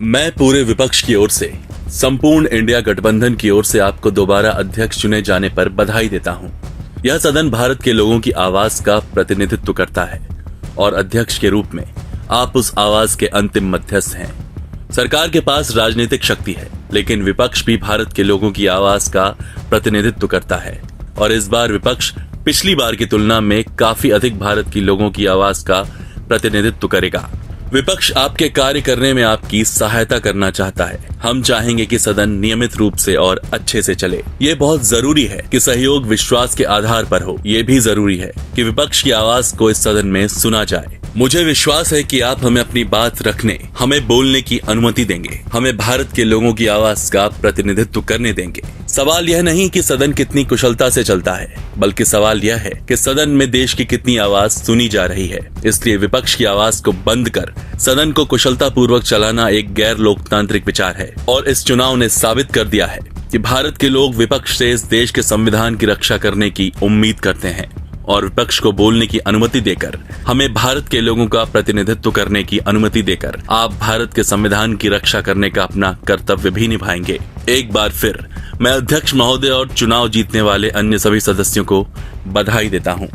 मैं पूरे विपक्ष की ओर से संपूर्ण इंडिया गठबंधन की ओर से आपको दोबारा अध्यक्ष चुने जाने पर बधाई देता हूं। यह सदन भारत के लोगों की आवाज का प्रतिनिधित्व करता है और अध्यक्ष के रूप में आप उस आवाज के अंतिम मध्यस्थ हैं। सरकार के पास राजनीतिक शक्ति है, लेकिन विपक्ष भी भारत के लोगों की आवाज का प्रतिनिधित्व करता है और इस बार विपक्ष पिछली बार की तुलना में काफी अधिक भारत की लोगों की आवाज का प्रतिनिधित्व करेगा। विपक्ष आपके कार्य करने में आपकी सहायता करना चाहता है। हम चाहेंगे कि सदन नियमित रूप से और अच्छे से चले। ये बहुत जरूरी है कि सहयोग विश्वास के आधार पर हो। ये भी जरूरी है कि विपक्ष की आवाज को इस सदन में सुना जाए। मुझे विश्वास है कि आप हमें अपनी बात रखने, हमें बोलने की अनुमति देंगे, हमें भारत के लोगों की आवाज का प्रतिनिधित्व करने देंगे। सवाल यह नहीं कि सदन कितनी कुशलता से चलता है, बल्कि सवाल यह है कि सदन में देश की कितनी आवाज सुनी जा रही है। इसलिए विपक्ष की आवाज को बंद कर सदन को कुशलता पूर्वक चलाना एक गैर लोकतांत्रिक विचार है और इस चुनाव ने साबित कर दिया है कि भारत के लोग विपक्ष से इस देश के संविधान की रक्षा करने की उम्मीद करते हैं और विपक्ष को बोलने की अनुमति देकर, हमें भारत के लोगों का प्रतिनिधित्व करने की अनुमति देकर आप भारत के संविधान की रक्षा करने का अपना कर्तव्य भी निभाएंगे। एक बार फिर मैं अध्यक्ष महोदय और चुनाव जीतने वाले अन्य सभी सदस्यों को बधाई देता हूं।